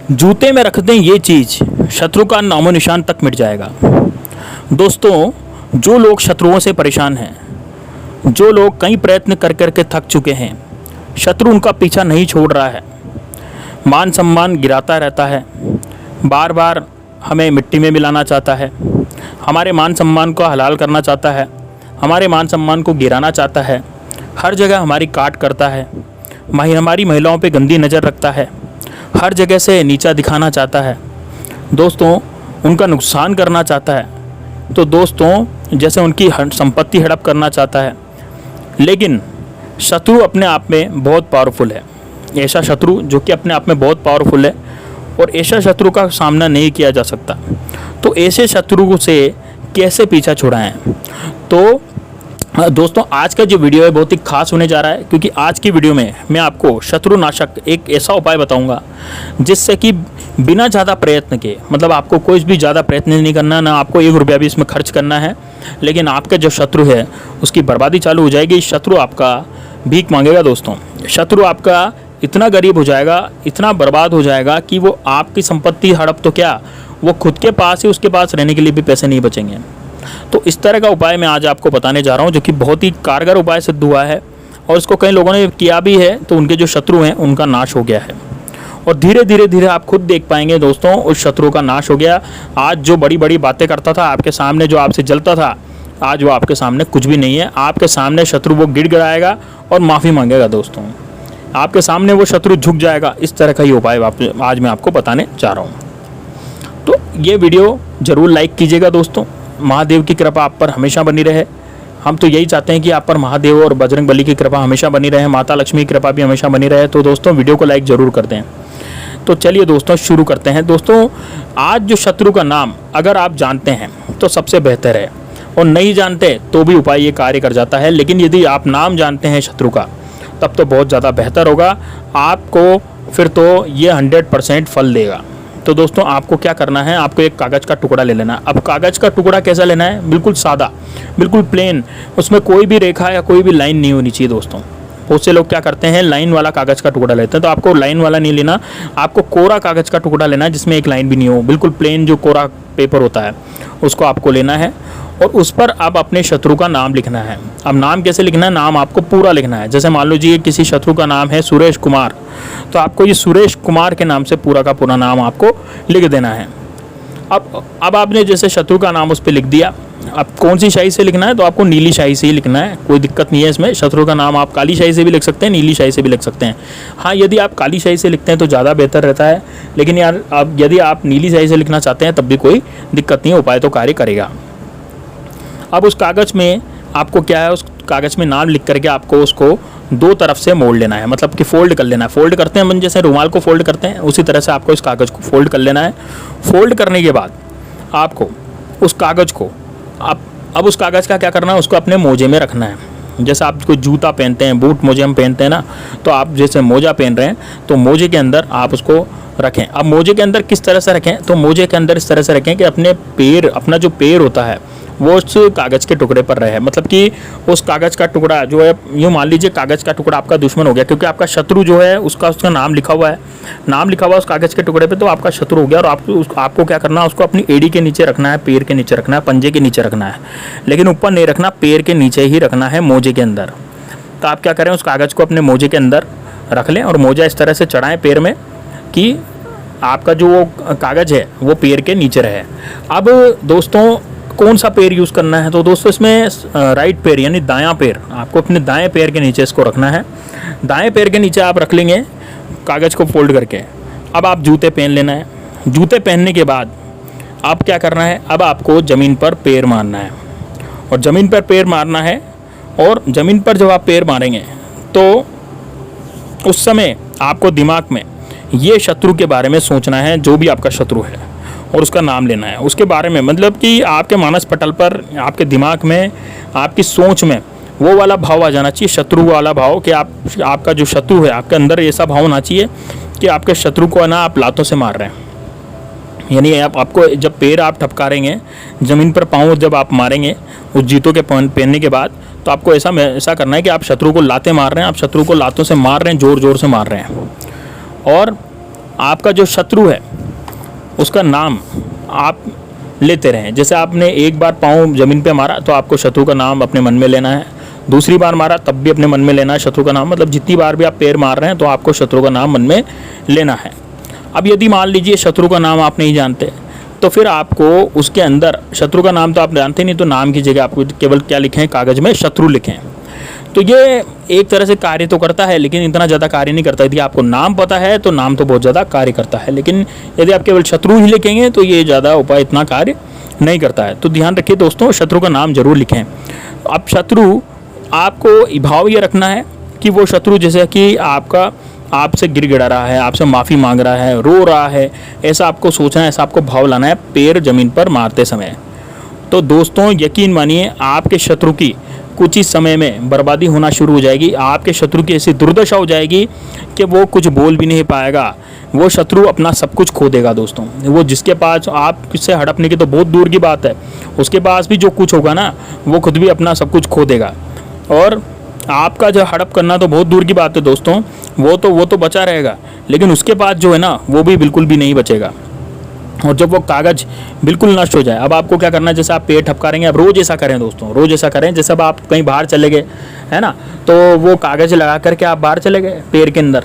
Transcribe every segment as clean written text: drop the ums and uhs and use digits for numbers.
जूते में रख दें ये चीज़, शत्रु का नामो निशान तक मिट जाएगा। दोस्तों, जो लोग शत्रुओं से परेशान हैं, जो लोग कई प्रयत्न कर कर के थक चुके हैं, शत्रु उनका पीछा नहीं छोड़ रहा है, मान सम्मान गिराता रहता है, बार बार हमें मिट्टी में मिलाना चाहता है, हमारे मान सम्मान को हलाल करना चाहता है, हमारे मान सम्मान को गिराना चाहता है, हर जगह हमारी काट करता है, हमारी महिलाओं पे गंदी नज़र रखता है, हर जगह से नीचा दिखाना चाहता है, दोस्तों उनका नुकसान करना चाहता है, तो दोस्तों जैसे उनकी संपत्ति हड़प करना चाहता है। लेकिन शत्रु अपने आप में बहुत पावरफुल है। ऐसा शत्रु जो कि अपने आप में बहुत पावरफुल है और ऐसा शत्रु का सामना नहीं किया जा सकता। तो ऐसे शत्रु से कैसे पीछा छुड़ाएं? तो दोस्तों आज का जो वीडियो है बहुत ही खास होने जा रहा है, क्योंकि आज की वीडियो में मैं आपको शत्रुनाशक एक ऐसा उपाय बताऊंगा जिससे कि बिना ज़्यादा प्रयत्न के, मतलब आपको कोई भी ज़्यादा प्रयत्न नहीं करना, ना आपको 1 रुपया भी इसमें खर्च करना है, लेकिन आपका जो शत्रु है उसकी बर्बादी चालू हो जाएगी। शत्रु आपका भीख मांगेगा। दोस्तों, शत्रु आपका इतना गरीब हो जाएगा, इतना बर्बाद हो जाएगा कि वो आपकी संपत्ति हड़प तो क्या, वो खुद के पास ही उसके पास रहने के लिए भी पैसे नहीं बचेंगे। तो इस तरह का उपाय मैं आज आपको बताने जा रहा हूँ, जो कि बहुत ही कारगर उपाय सिद्ध हुआ है और इसको कई लोगों ने किया भी है, तो उनके जो शत्रु हैं उनका नाश हो गया है। और धीरे धीरे आप खुद देख पाएंगे दोस्तों, उस शत्रु का नाश हो गया। आज जो बड़ी बड़ी बातें करता था आपके सामने, जो आपसे जलता था, आज वो आपके सामने कुछ भी नहीं है। आपके सामने शत्रु वो गिड़गिड़ाएगा और माफ़ी मांगेगा। दोस्तों, आपके सामने वो शत्रु झुक जाएगा। इस तरह का ही उपाय आज मैं आपको बताने जा रहा हूँ। तो ये वीडियो ज़रूर लाइक कीजिएगा। दोस्तों, महादेव की कृपा आप पर हमेशा बनी रहे। हम तो यही चाहते हैं कि आप पर महादेव और बजरंग बली की कृपा हमेशा बनी रहे, माता लक्ष्मी की कृपा भी हमेशा बनी रहे। तो दोस्तों वीडियो को लाइक ज़रूर कर दें। तो चलिए दोस्तों शुरू करते हैं। दोस्तों, आज जो शत्रु का नाम अगर आप जानते हैं तो सबसे बेहतर है, और नहीं जानते तो भी उपाय ये कार्य कर जाता है। लेकिन यदि आप नाम जानते हैं शत्रु का तब तो बहुत ज़्यादा बेहतर होगा आपको, फिर तो ये 100% फल देगा। तो दोस्तों आपको क्या करना है, आपको एक कागज़ का टुकड़ा ले लेना है। अब कागज़ का टुकड़ा कैसा लेना है? बिल्कुल सादा, बिल्कुल प्लेन, उसमें कोई भी रेखा या कोई भी लाइन नहीं होनी चाहिए। दोस्तों, बहुत से लोग क्या करते हैं, लाइन वाला कागज़ का टुकड़ा लेते हैं। तो आपको लाइन वाला नहीं लेना, आपको कोरा कागज़ का टुकड़ा लेना है जिसमें एक लाइन भी नहीं हो। बिल्कुल प्लेन जो कोरा पेपर होता है उसको आपको लेना है और उस पर अब अपने शत्रु का नाम लिखना है। अब नाम कैसे लिखना है? नाम आपको पूरा लिखना है। जैसे मान लीजिए किसी शत्रु का नाम है सुरेश कुमार, तो आपको ये सुरेश कुमार के नाम से पूरा का पूरा नाम आपको लिख देना है। अब आपने जैसे शत्रु का नाम उस पर लिख दिया। अब कौन सी शाही से लिखना है? तो आपको नीली शाही से ही लिखना है, कोई दिक्कत नहीं है इसमें। शत्रु का नाम आप काली शाही से भी लिख सकते हैं, नीली शाही से भी लिख सकते हैं। हाँ, यदि आप काली शाही से लिखते हैं तो ज़्यादा बेहतर रहता है, लेकिन यार आप यदि आप नीली शाही से लिखना चाहते हैं तब भी कोई दिक्कत नहीं है, उपाय तो कार्य करेगा। अब उस कागज़ में आपको क्या है, उस कागज़ में नाम लिख करके आपको उसको 2 तरफ से मोड़ लेना है, मतलब कि फोल्ड कर लेना है। फोल्ड करते हैं मन जैसे रुमाल को फोल्ड करते हैं, उसी तरह से आपको इस कागज़ को फोल्ड कर लेना है। फोल्ड करने के बाद आपको उस कागज़ को अब उस कागज़ का क्या करना है, उसको अपने मोजे में रखना है। जैसे आप कोई जूता पहनते हैं, बूट मोजे हम पहनते हैं ना, तो आप जैसे मोजा पहन रहे हैं तो मोजे के अंदर आप उसको रखें। अब मोजे के अंदर किस तरह से रखें? तो मोजे के अंदर इस तरह से रखें कि अपना जो पैर होता है वो उस कागज़ के टुकड़े पर रहे। मतलब कि उस कागज़ का टुकड़ा जो है, यूँ मान लीजिए कागज़ का टुकड़ा आपका दुश्मन हो गया, क्योंकि आपका शत्रु जो है उसका नाम लिखा हुआ है, नाम लिखा हुआ है उस कागज़ के टुकड़े पे, तो आपका शत्रु हो गया। और आपको क्या करना है, उसको अपनी एड़ी के नीचे रखना है, पैर के नीचे रखना है, पंजे के नीचे रखना है, लेकिन ऊपर नहीं रखना, पैर के नीचे ही रखना है, मोजे के अंदर। तो आप क्या करें, उस कागज़ को अपने मोजे के अंदर रख लें और मोजा इस तरह से चढ़ाएँ पैर में कि आपका जो वो कागज़ है वो पैर के नीचे रहे। अब दोस्तों कौन सा पैर यूज़ करना है? तो दोस्तों इसमें राइट पैर यानी दायां पैर, आपको अपने दाएं पैर के नीचे इसको रखना है। दाएं पैर के नीचे आप रख लेंगे कागज़ को फोल्ड करके। अब आप जूते पहन लेना है। जूते पहनने के बाद आप क्या करना है, अब आपको ज़मीन पर पैर मारना है, और ज़मीन पर पैर मारना है। और ज़मीन पर जब आप पैर मारेंगे तो उस समय आपको दिमाग में ये शत्रु के बारे में सोचना है, जो भी आपका शत्रु है, और उसका नाम लेना है उसके बारे में। मतलब कि आपके मानस पटल पर, आपके दिमाग में, आपकी सोच में वो वाला भाव आ जाना चाहिए, शत्रु वाला भाव, कि आपका जो शत्रु है, आपके अंदर ऐसा भाव होना चाहिए कि आपके शत्रु को ना आप लातों से मार रहे हैं। यानी आपको जब पैर आप ठपकारेंगे, ज़मीन पर पाँव जब आप मारेंगे उस जूतों के पहनने के बाद, तो आपको ऐसा करना है कि आप शत्रु को लाते मार रहे हैं, आप शत्रु को लातों से मार रहे हैं, ज़ोर ज़ोर से मार रहे हैं। और आपका जो शत्रु है उसका नाम आप लेते रहें। जैसे आपने एक बार पाँव ज़मीन पे मारा तो आपको शत्रु का नाम अपने मन में लेना है, दूसरी बार मारा तब भी अपने मन में लेना है शत्रु का नाम। मतलब जितनी बार भी आप पैर मार रहे हैं तो आपको शत्रु का नाम मन में लेना है। अब यदि मान लीजिए शत्रु का नाम आप नहीं जानते तो फिर आपको उसके अंदर, शत्रु का नाम तो आप जानते नहीं, तो नाम की जगह आपको केवल क्या लिखें, कागज़ में शत्रु लिखें। तो ये एक तरह से कार्य तो करता है लेकिन इतना ज़्यादा कार्य नहीं करता। यदि आपको नाम पता है तो नाम तो बहुत ज़्यादा कार्य करता है, लेकिन यदि आप केवल शत्रु ही लिखेंगे तो ये ज़्यादा उपाय इतना कार्य नहीं करता है। तो ध्यान रखिए दोस्तों, शत्रु का नाम जरूर लिखें। अब शत्रु आपको भाव ये रखना है कि वो शत्रु जैसे कि आपसे गिड़गिड़ा रहा है, आपसे माफ़ी मांग रहा है, रो रहा है, ऐसा आपको सोचना है, ऐसा आपको भाव लाना है पैर ज़मीन पर मारते समय। तो दोस्तों यकीन मानिए आपके शत्रु की कुछ ही समय में बर्बादी होना शुरू हो जाएगी। आपके शत्रु की ऐसी दुर्दशा हो जाएगी कि वो कुछ बोल भी नहीं पाएगा। वो शत्रु अपना सब कुछ खो देगा दोस्तों। वो जिसके पास, आप किससे हड़पने की तो बहुत दूर की बात है, उसके पास भी जो कुछ होगा ना वो खुद भी अपना सब कुछ खो देगा। और आपका जो हड़प करना तो बहुत दूर की बात है दोस्तों, वो तो बचा रहेगा, लेकिन उसके पास जो है ना वो भी बिल्कुल भी नहीं बचेगा। और जब वो कागज़ बिल्कुल नष्ट हो जाए, अब आपको क्या करना है, जैसे आप पेट ठपकारेंगे, आप रोज़ ऐसा करें दोस्तों, रोज़ ऐसा करें। जैसे अब आप कहीं बाहर चले गए है ना, तो वो कागज़ लगा करके आप बाहर चले गए पैर के अंदर।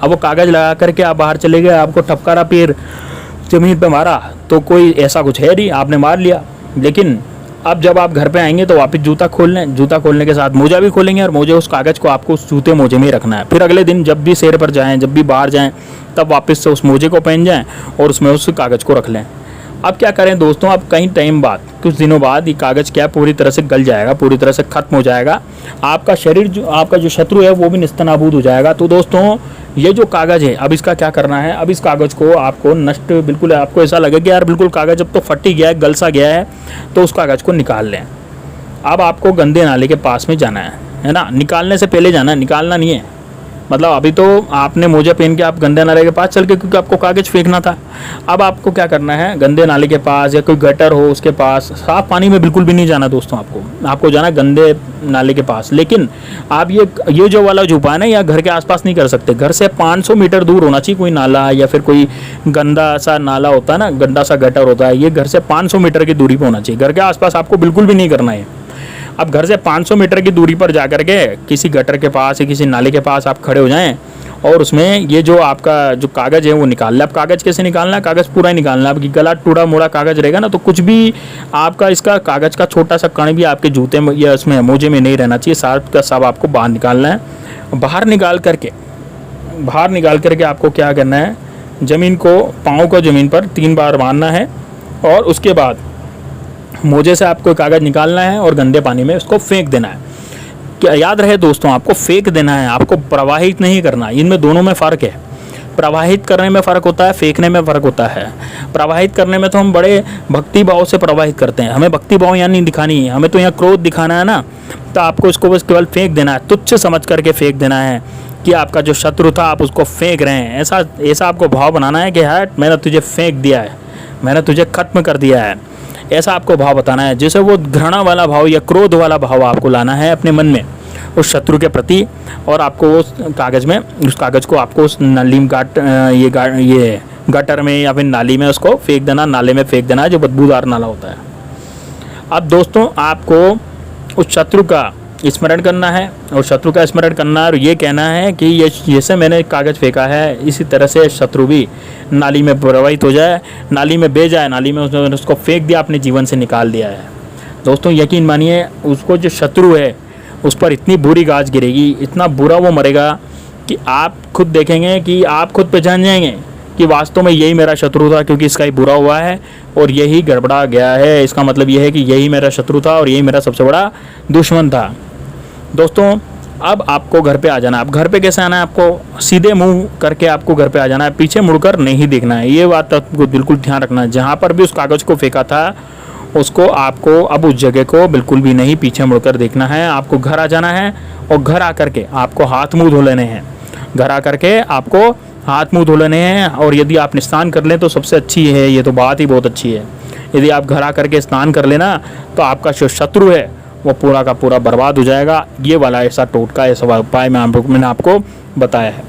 अब वो कागज़ लगा करके आप बाहर चले गए, आपको ठपकारा, पैर ज़मीन पे मारा, तो कोई ऐसा कुछ है नहीं, आपने मार लिया। लेकिन अब जब आप घर पे आएंगे तो वापस जूता खोल लें, जूता खोलने के साथ मोजा भी खोलेंगे और मोजे, उस कागज़ को आपको उस जूते मोजे में ही रखना है। फिर अगले दिन जब भी सैर पर जाएं, जब भी बाहर जाएं, तब वापस से उस मोजे को पहन जाएं और उसमें उस कागज़ को रख लें। अब क्या करें दोस्तों, अब कहीं टाइम बाद, कुछ दिनों बाद ये कागज़ क्या पूरी तरह से गल जाएगा, पूरी तरह से ख़त्म हो जाएगा। आपका शरीर, जो आपका जो शत्रु है वो भी निस्तनाबूद हो जाएगा। तो दोस्तों ये जो कागज़ है, अब इसका क्या करना है, अब इस कागज़ को आपको नष्ट, बिल्कुल आपको ऐसा लगे कि यार बिल्कुल कागज़ अब तो फट ही गया है, गल सा गया है, तो उस कागज़ को निकाल लें। अब आपको गंदे नाले के पास में जाना है ना, निकालने से पहले जाना है, निकालना नहीं है। मतलब अभी तो आपने मोजा पहन के आप गंदे नाले के पास चल के, क्योंकि आपको कागज़ फेंकना था। अब आपको क्या करना है, गंदे नाले के पास या कोई गटर हो उसके पास, साफ पानी में बिल्कुल भी नहीं जाना दोस्तों, आपको जाना गंदे नाले के पास। लेकिन आप ये जो वाला जो उपाय है ना, या घर के आसपास नहीं कर सकते। घर से 500 मीटर दूर होना चाहिए कोई नाला, या फिर कोई गंदा सा नाला होता है ना, गंदा सा गटर होता है, ये घर से 500 मीटर की दूरी पर होना चाहिए। घर के आसपास आपको बिल्कुल भी नहीं करना है। अब घर से 500 मीटर की दूरी पर जाकर के किसी गटर के पास या किसी नाले के पास आप खड़े हो जाएं और उसमें ये जो आपका जो कागज़ है वो निकाल लें। अब कागज़ कैसे निकालना है, कागज़ पूरा ही निकालना है। अब गला टूटा मोड़ा कागज़ रहेगा ना, तो कुछ भी आपका इसका कागज़ का छोटा सा कण भी आपके जूते में या उसमें मोजे में नहीं रहना चाहिए। सब का सब आपको बाहर निकालना है। बाहर निकाल करके आपको क्या करना है, ज़मीन को, पाँव को ज़मीन पर 3 बार मारना है और उसके बाद मोजे से आपको कागज़ निकालना है और गंदे पानी में उसको फेंक देना है। क्या याद रहे दोस्तों, आपको फेंक देना है, आपको प्रवाहित नहीं करना। इनमें दोनों में फ़र्क है। प्रवाहित करने में फ़र्क होता है, फेंकने में फ़र्क होता है। प्रवाहित करने में तो हम बड़े भक्ति भाव से प्रवाहित करते हैं, हमें भक्ति भाव यहाँ नहीं दिखानी है, हमें तो यहाँ क्रोध दिखाना है ना। तो आपको इसको बस केवल फेंक देना है, तुच्छ समझ करके फेंक देना है कि आपका जो शत्रु था आप उसको फेंक रहे हैं। ऐसा आपको भाव बनाना है कि हट, मैंने तुझे फेंक दिया है, मैंने तुझे खत्म कर दिया है, ऐसा आपको भाव बताना है। जैसे वो घृणा वाला भाव या क्रोध वाला भाव आपको लाना है अपने मन में उस शत्रु के प्रति, और आपको उस कागज़ को आपको उस नाली में ये गटर में या फिर नाली में उसको फेंक देना, नाले में फेंक देना है जो बदबूदार नाला होता है। अब दोस्तों आपको उस शत्रु का स्मरण करना है, और शत्रु का स्मरण करना और ये कहना है कि ये जैसे मैंने कागज़ फेंका है इसी तरह से शत्रु भी नाली में प्रवाहित हो जाए, नाली में बह जाए, नाली में उसको फेंक दिया, अपने जीवन से निकाल दिया है। दोस्तों यकीन मानिए उसको जो शत्रु है उस पर इतनी बुरी गाज गिरेगी, इतना बुरा वो मरेगा कि आप खुद देखेंगे कि आप खुद पहचान जाएंगे कि वास्तव में यही मेरा शत्रु था, क्योंकि इसका ही बुरा हुआ है और यही गड़बड़ा गया है। इसका मतलब यह है कि यही मेरा शत्रु था और यही मेरा सबसे बड़ा दुश्मन था। दोस्तों अब आपको घर पे आ जाना है। अब घर पे कैसे आना है, आपको सीधे मुंह करके आपको घर पे आ जाना है, पीछे मुड़कर नहीं देखना है। ये बात आपको बिल्कुल ध्यान रखना है। जहाँ पर भी उस कागज़ को फेंका था उसको आपको अब उस जगह को बिल्कुल भी नहीं पीछे मुड़कर देखना है। आपको घर आ जाना है और घर आकर के आपको हाथ मुँह धो लेने हैं। घर आकर के आपको हाथ मुँह धो लेने हैं, और यदि आप स्नान कर लें तो सबसे अच्छी है, ये तो बात ही बहुत अच्छी है। यदि आप घर आकर के स्नान कर लेना तो आपका जो शत्रु है वो पूरा का पूरा बर्बाद हो जाएगा। ये वाला ऐसा टोटका, ऐसा उपाय मैंने आपको बताया है।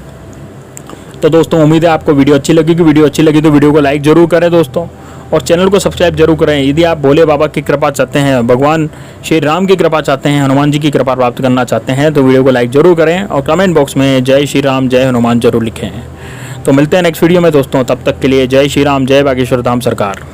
तो दोस्तों उम्मीद है आपको वीडियो अच्छी लगेगी। वीडियो अच्छी लगी तो वीडियो को लाइक जरूर करें दोस्तों, और चैनल को सब्सक्राइब जरूर करें। यदि आप भोले बाबा की कृपा चाहते हैं, भगवान श्री राम की कृपा चाहते हैं, हनुमान जी की कृपा प्राप्त करना चाहते हैं, तो वीडियो को लाइक जरूर करें और कमेंट बॉक्स में जय श्री राम जय हनुमान जरूर लिखें। तो मिलते हैं नेक्स्ट वीडियो में दोस्तों, तब तक के लिए जय श्री राम जय बागेश्वर धाम सरकार।